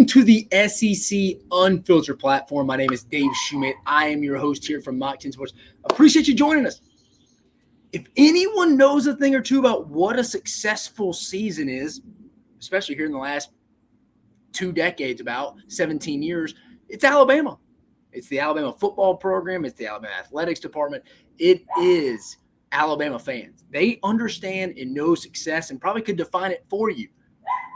Welcome to the SEC Unfiltered platform. My name is Dave Shumate. I am your host here from Mach Sports. Appreciate you joining us. If anyone knows a thing or two about what a successful season is, especially here in the last 2 decades, about 17 years, it's Alabama. It's the Alabama football program. It's the Alabama athletics department. It is Alabama fans. They understand and know success and probably could define it for you.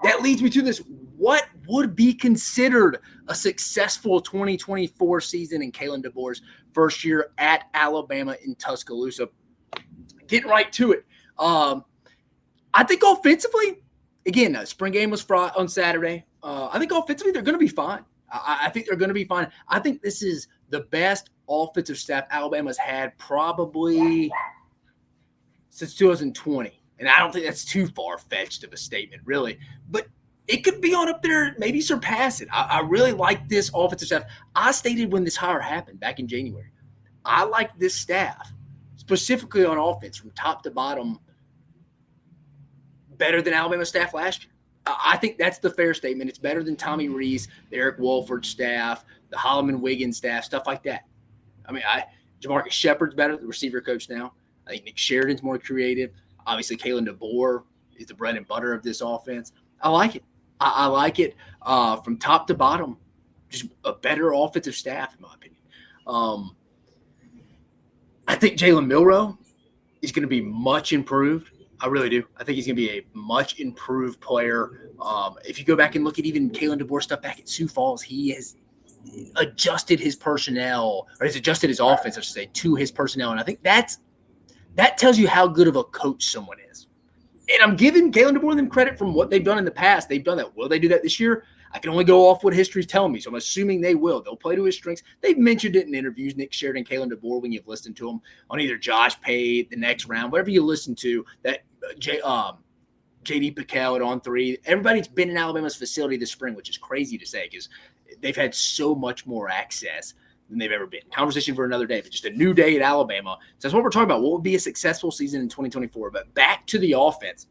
That leads me to this. What would be considered a successful 2024 season in Kalen DeBoer's first year at Alabama in Tuscaloosa? Getting right to it. I think offensively, again, spring game was on Saturday. I think offensively they're going to be fine. I think they're going to be fine. I think this is the best offensive staff Alabama's had probably since 2020. And I don't think that's too far-fetched of a statement, really. But it could be on up there, maybe surpass it. I really like this offensive staff. I stated when this hire happened back in January, I like this staff, specifically on offense, from top to bottom, better than Alabama staff last year. I think that's the fair statement. It's better than Tommy Rees, the Eric Wolford staff, the Holloman-Wiggins staff, stuff like that. I mean, Jamarcus Shepard's better, the receiver coach now. I think Nick Sheridan's more creative. Obviously, Kalen DeBoer is the bread and butter of this offense. I like it. I like it from top to bottom. Just a better offensive staff, in my opinion. I think Jalen Milroe is going to be much improved. I really do. I think he's going to be a much improved player. If you go back and look at even Kalen DeBoer stuff back at Sioux Falls, he has adjusted his personnel, or he's adjusted his offense, I should say, to his personnel. And I think that tells you how good of a coach someone is. And I'm giving Kalen DeBoer them credit from what they've done in the past. They've done that. Will they do that this year? I can only go off what history's telling me, so I'm assuming they will. They'll play to his strengths. They've mentioned it in interviews, Nick Sheridan, Kalen DeBoer, when you've listened to them on either Josh Pate, the next round, whatever you listen to, that J.D. Pickell at On 3. Everybody's been in Alabama's facility this spring, which is crazy to say because they've had so much more access than they've ever been. Conversation for another day, but just a new day at Alabama. So that's what we're talking about. What would be a successful season in 2024? But back to the offense.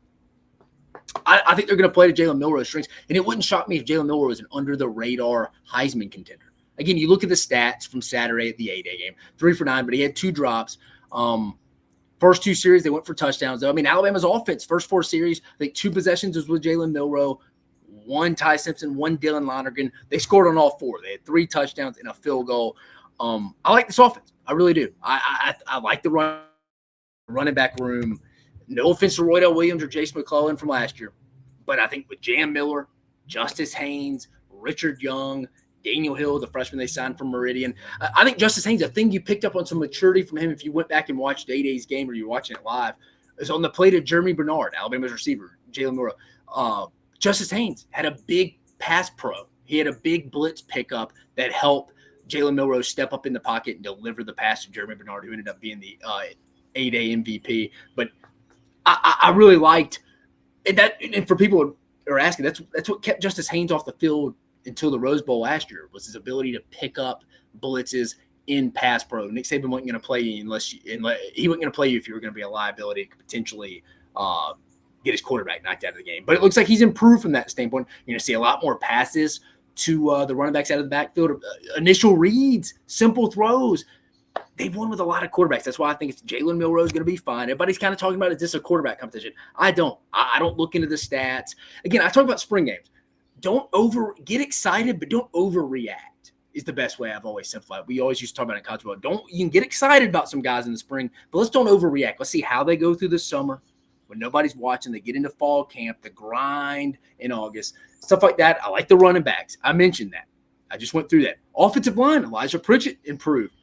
I think they're going to play to Jalen Milroe's strengths, and it wouldn't shock me if Jalen Milroe was an under-the-radar Heisman contender. Again, you look at the stats from Saturday at the A-Day game, 3 for 9, but he had 2 drops. First 2 series, they went for touchdowns, though. I mean, Alabama's offense, first 4 series, I think 2 possessions was with Jalen Milroe, 1 Ty Simpson, 1 Dylan Lonergan. They scored on all 4. They had 3 touchdowns and a field goal. I like this offense. I really do. I like the running back room. No offense to Roydell Williams or Jace McClellan from last year, but I think with Jam Miller, Justice Haynes, Richard Young, Daniel Hill, the freshman they signed from Meridian, I think Justice Haynes, a thing you picked up on some maturity from him if you went back and watched Day-Day's game or you're watching it live, is on the play to Jeremy Bernard, Alabama's receiver, Jalen Milroe. Justice Haynes had a big pass pro. He had a big blitz pickup that helped Jalen Milroe step up in the pocket and deliver the pass to Jeremy Bernard, who ended up being the A-Day MVP. But I really liked that, and for people who are asking, that's what kept Justice Haynes off the field until the Rose Bowl last year, was his ability to pick up blitzes in pass pro. Nick Saban wasn't going to play you unless he wasn't going to play you if you were going to be a liability, could potentially get his quarterback knocked out of the game. But it looks like he's improved from that standpoint. You're going to see a lot more passes to the running backs out of the backfield, initial reads, simple throws. They've won with a lot of quarterbacks. That's why I think it's Jalen Milroe is going to be fine. Everybody's kind of talking about, is this a quarterback competition? I don't. I don't look into the stats. Again, I talk about spring games. Don't get excited, but don't overreact is the best way I've always simplified. We always used to talk about it in college football. You can get excited about some guys in the spring, but let's don't overreact. Let's see how they go through the summer when nobody's watching. They get into fall camp, the grind in August, stuff like that. I like the running backs. I mentioned that. I just went through that. Offensive line, Elijah Pritchett improved.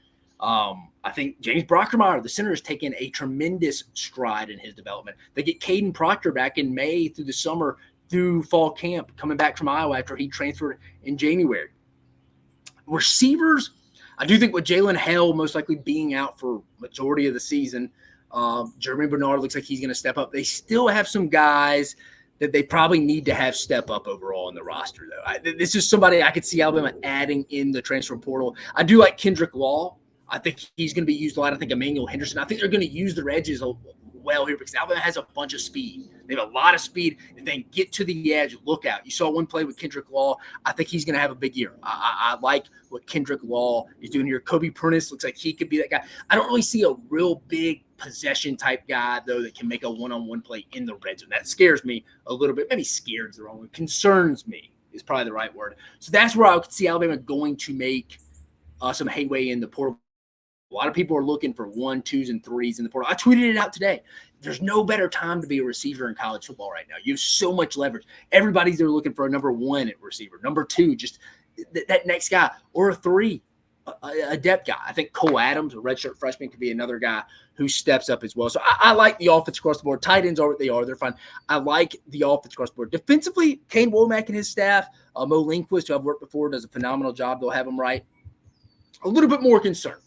I think James Brockermeyer, the center, has taken a tremendous stride in his development. They get Caden Proctor back in May through the summer, through fall camp, coming back from Iowa after he transferred in January. Receivers, I do think with Jalen Hale most likely being out for majority of the season, Jeremy Bernard looks like he's going to step up. They still have some guys that they probably need to have step up overall in the roster, though. This is somebody I could see Alabama adding in the transfer portal. I do like Kendrick Law. I think he's going to be used a lot. I think Emmanuel Henderson. I think they're going to use their edges well here because Alabama has a bunch of speed. They have a lot of speed. If they get to the edge, look out. You saw one play with Kendrick Law. I think he's going to have a big year. I like what Kendrick Law is doing here. Kobe Prentice looks like he could be that guy. I don't really see a real big possession type guy, though, that can make a one-on-one play in the red zone. That scares me a little bit. Maybe scared is the wrong word. Concerns me is probably the right word. So that's where I could see Alabama going to make some headway in the portal. A lot of people are looking for 1, 2s, and 3s in the portal. I tweeted it out today. There's no better time to be a receiver in college football right now. You have so much leverage. Everybody's there looking for a number 1 at receiver, number 2, just that next guy, or a 3, a depth guy. I think Cole Adams, a redshirt freshman, could be another guy who steps up as well. So I like the offense across the board. Tight ends are what they are. They're fine. I like the offense across the board. Defensively, Kane Womack and his staff, Mo Lindquist, who I've worked before, does a phenomenal job. They'll have him right. A little bit more concerned.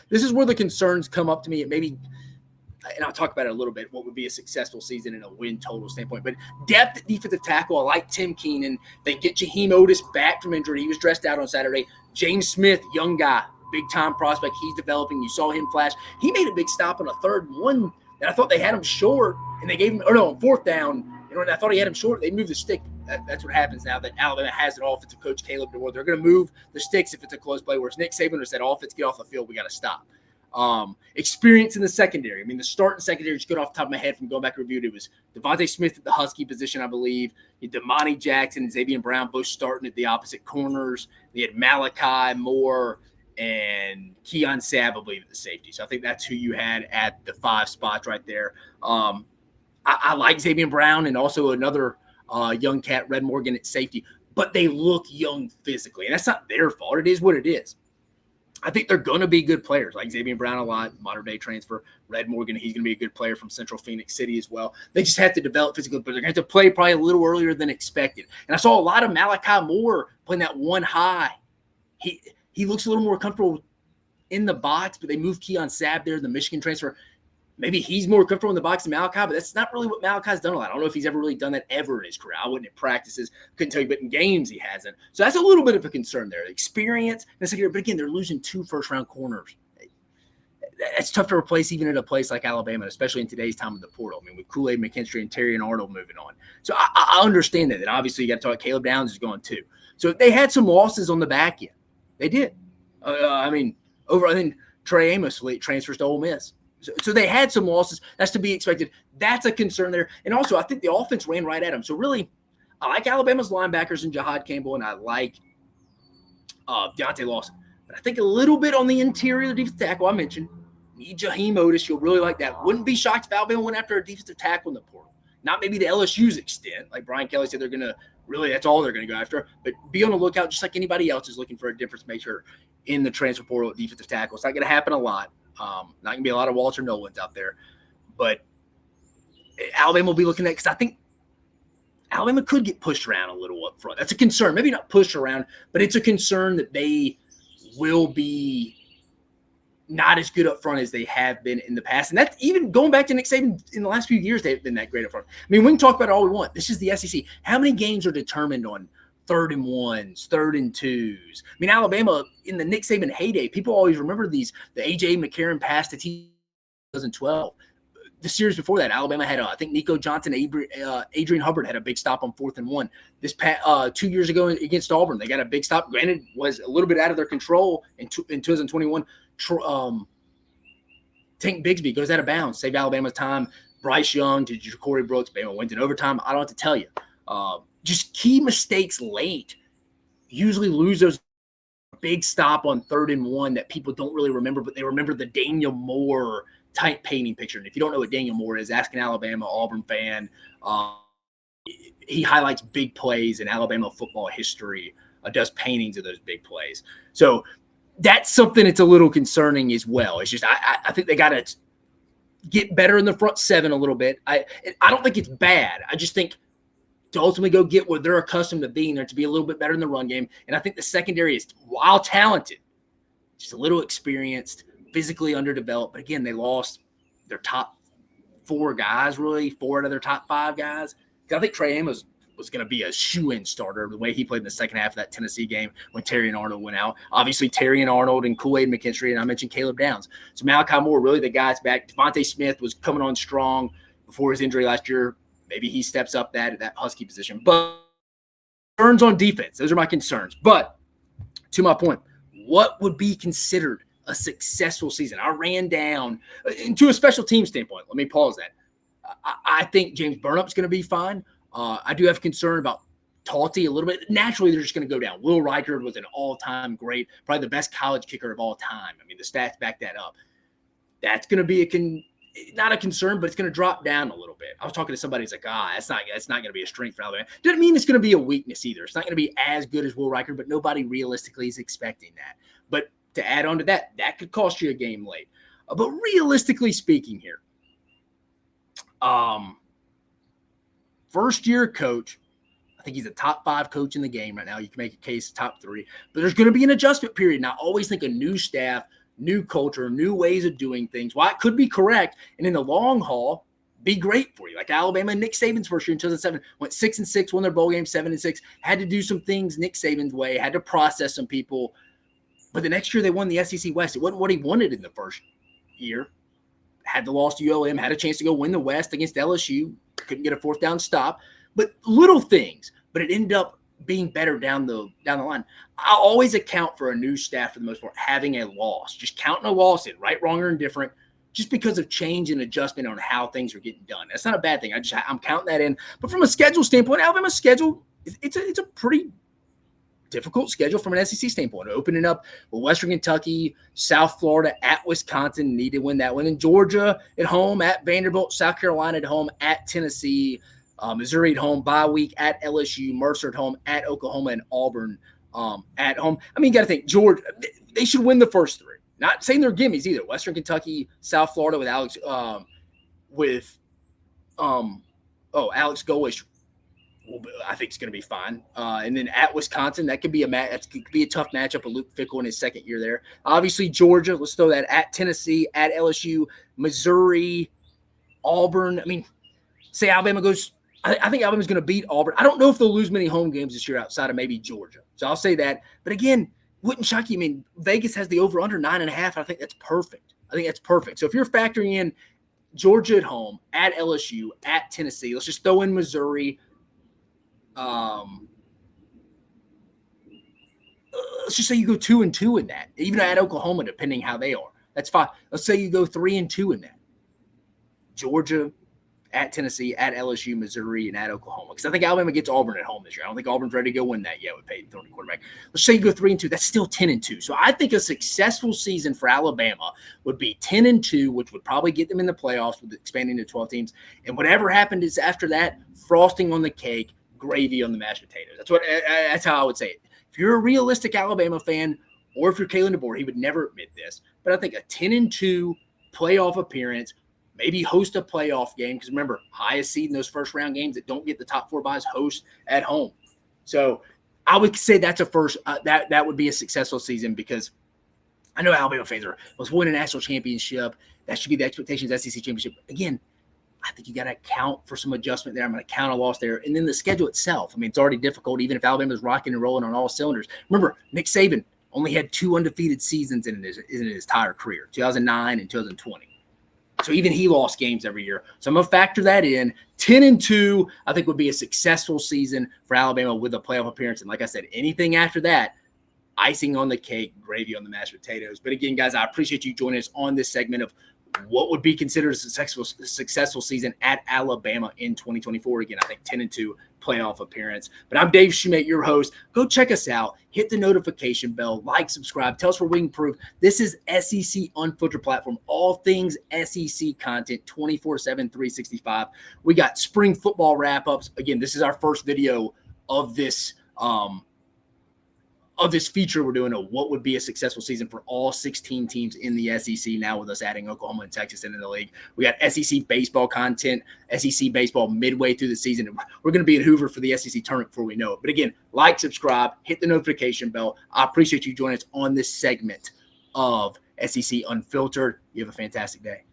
This is where the concerns come up to me. It maybe, and I'll talk about it a little bit, what would be a successful season in a win total standpoint. But depth at defensive tackle, I like Tim Keenan. They get Jaheim Otis back from injury. He was dressed out on Saturday. James Smith, young guy, big-time prospect. He's developing. You saw him flash. He made a big stop on a 3rd and 1, and I thought they had him short, and they gave him – on 4th down. I thought he had him short. They moved the stick. That's what happens now that Alabama has an offensive coach, Caleb DeBoer. They're going to move the sticks if it's a close play, whereas Nick Saban has said, offense, get off the field. We got to stop. Experience in the secondary. I mean, the starting secondary, just good off the top of my head from going back and reviewed, it was Devontae Smith at the Husky position, I believe. You had Damani Jackson and Xavier Brown both starting at the opposite corners. They had Malachi Moore and Keon Sabb, I believe, at the safety. So I think that's who you had at the 5 spots right there. I like Xavier Brown and also another young cat, Red Morgan, at safety. But they look young physically, and that's not their fault. It is what it is. I think they're going to be good players, like Xavier Brown a lot, modern-day transfer. Red Morgan, he's going to be a good player from Central Phoenix City as well. They just have to develop physically, but they're going to have to play probably a little earlier than expected. And I saw a lot of Malachi Moore playing that 1 high. He looks a little more comfortable in the box, but they moved Keon Sabb there, the Michigan transfer. Maybe he's more comfortable in the box than Malachi, but that's not really what Malachi's done a lot. I don't know if he's ever really done that ever in his career. I wouldn't at practices, couldn't tell you, but in games he hasn't. So that's a little bit of a concern there. Experience, but again, they're losing 2 first-round corners. That's tough to replace even at a place like Alabama, especially in today's time of the portal. I mean, with Kool-Aid McKinstry and Terrion Arnold moving on. So I understand that. And obviously, you got to talk Caleb Downs is going too. So they had some losses on the back end. They did. I think Trey Amos late transfers to Ole Miss. So they had some losses. That's to be expected. That's a concern there. And also, I think the offense ran right at them. So really, I like Alabama's linebackers and Jahad Campbell, and I like Deontay Lawson. But I think a little bit on the interior defensive tackle I mentioned. Need Jaheim Otis. You'll really like that. Wouldn't be shocked if Alabama went after a defensive tackle in the portal. Not maybe to LSU's extent. Like Brian Kelly said, they're going to really, that's all they're going to go after. But be on the lookout just like anybody else is looking for a difference maker in the transfer portal at defensive tackle. It's not going to happen a lot. Not going to be a lot of Walter Nolans out there. But Alabama will be looking at, because I think Alabama could get pushed around a little up front. That's a concern. Maybe not pushed around, but it's a concern that they will be not as good up front as they have been in the past. And that's even going back to Nick Saban in the last few years, they've been that great up front. I mean, we can talk about it all we want. This is the SEC. How many games are determined on 3rd and 1s, 3rd and 2s? I mean, Alabama in the Nick Saban heyday, people always remember these, the A.J. McCarron pass to 2012. The series before that, Alabama had, I think Nico Johnson, Adrian Hubbard had a big stop on 4th and 1. This 2 years ago against Auburn, they got a big stop. Granted, was a little bit out of their control in 2021. Tank Bigsby goes out of bounds, saved Alabama's time. Bryce Young to Ja'Cory Brooks, Bama went in overtime. I don't have to tell you. Just key mistakes late usually lose those big stop on 3rd and 1 that people don't really remember, but they remember the Daniel Moore type painting picture. And if you don't know what Daniel Moore is, ask an Alabama Auburn fan. He highlights big plays in Alabama football history, does paintings of those big plays. So that's something that's a little concerning as well. It's just I think they got to get better in the front 7 a little bit. I don't think it's bad. I just think to ultimately go get what they're accustomed to being there, to be a little bit better in the run game. And I think the secondary is, while talented, just a little experienced, physically underdeveloped. But again, they lost their top 4 guys, really, 4 out of their top 5 guys. I think Trey Amos was going to be a shoe-in starter the way he played in the second half of that Tennessee game when Terrion Arnold went out. Obviously, Terrion Arnold and Kool-Aid McKinstry, and I mentioned Caleb Downs. So Malachi Moore, really the guy's back. Devontae Smith was coming on strong. before his injury last year. Maybe he steps up that Husky position. But concerns on defense, those are my concerns. But to my point, what would be considered a successful season? I ran down into a special team standpoint. Let me pause that. I think James Burnup's going to be fine. I do have concern about Talty a little bit. Naturally, they're just going to go down. Will Reichard was an all-time great, probably the best college kicker of all time. I mean, the stats back that up. That's going to be not a concern, but it's going to drop down a little bit. I was talking to somebody who's like, that's not going to be a strength for Alabama. Doesn't mean it's going to be a weakness either. It's not going to be as good as Will Reichard, but nobody realistically is expecting that. But to add on to that, that could cost you a game late. But realistically speaking here, first-year coach, I think he's a top 5 coach in the game right now. You can make a case top 3. But there's going to be an adjustment period. And I always think a new staff, new culture, new ways of doing things, while it could be correct, and in the long haul, be great for you. Like Alabama and Nick Saban's first year in 2007, went 6-6, won their bowl game 7-6, had to do some things Nick Saban's way, had to process some people. But the next year they won the SEC West. It wasn't what he wanted in the first year. Had the loss to ULM, had a chance to go win the West against LSU, couldn't get a 4th down stop. But little things, but it ended up being better down the line. I always account for a new staff for the most part having a loss, just counting a loss in, right, wrong, or indifferent, just because of change and adjustment on how things are getting done. That's not a bad thing. I'm counting that in. But from a schedule standpoint, Alabama's schedule, it's a pretty difficult schedule from an SEC standpoint. Opening up with Western Kentucky, South Florida, at Wisconsin, need to win that one. And Georgia at home, at Vanderbilt, South Carolina at home, at Tennessee, Missouri at home, bye week at LSU, Mercer at home, at Oklahoma, and Auburn at home. I mean, you got to think, Georgia, they should win the first 3. Not saying they're gimmies either. Western Kentucky, South Florida with Alex Alex Golish, I think it's going to be fine. And then at Wisconsin, that could be a tough matchup with Luke Fickell in his second year there. Obviously, Georgia, let's throw that at Tennessee, at LSU, Missouri, Auburn. I mean, say Alabama goes – I think Alabama's going to beat Auburn. I don't know if they'll lose many home games this year outside of maybe Georgia. So I'll say that. But again, wouldn't shock you. I mean, Vegas has the over-under 9.5. I think that's perfect. So if you're factoring in Georgia at home, at LSU, at Tennessee, let's just throw in Missouri. Let's just say you go 2-2 in that, even at Oklahoma, depending how they are. That's fine. Let's say you go 3-2 in that. Georgia, at Tennessee, at LSU, Missouri, and at Oklahoma. Because I think Alabama gets Auburn at home this year. I don't think Auburn's ready to go win that yet with Peyton Thorne quarterback. Let's say you go 3-2. That's still 10-2. So I think a successful season for Alabama would be 10-2, which would probably get them in the playoffs with expanding to 12 teams. And whatever happened is after that, frosting on the cake, gravy on the mashed potatoes. That's how I would say it. If you're a realistic Alabama fan, or if you're Kalen DeBoer, he would never admit this. But I think a 10-2 playoff appearance, maybe host a playoff game, because remember, highest seed in those first-round games that don't get the top 4 buys host at home. So I would say that's a first that would be a successful season, because I know Alabama fans let's win a national championship. That should be the expectations, SEC championship. Again, I think you got to account for some adjustment there. I'm going to count a loss there. And then the schedule itself. I mean, it's already difficult, even if Alabama's rocking and rolling on all cylinders. Remember, Nick Saban only had 2 undefeated seasons in his entire career, 2009 and 2020. So even he lost games every year. So I'm going to factor that in. 10-2, I think, would be a successful season for Alabama with a playoff appearance. And like I said, anything after that, icing on the cake, gravy on the mashed potatoes. But again, guys, I appreciate you joining us on this segment of what would be considered a successful season at Alabama in 2024. Again, I think 10-2 playoff appearance. But I'm Dave Shumate, your host. Go check us out. Hit the notification bell. Like, subscribe. Tell us where we can improve. This is SEC Unfiltered platform. All things SEC content, 24/7, 365. We got spring football wrap-ups. Again, this is our first video of this feature we're doing, of what would be a successful season for all 16 teams in the SEC, now with us adding Oklahoma and Texas into the league. We got SEC baseball content, SEC baseball midway through the season. We're going to be in Hoover for the SEC tournament before we know it. But again, like, subscribe, hit the notification bell. I appreciate you joining us on this segment of SEC Unfiltered. You have a fantastic day.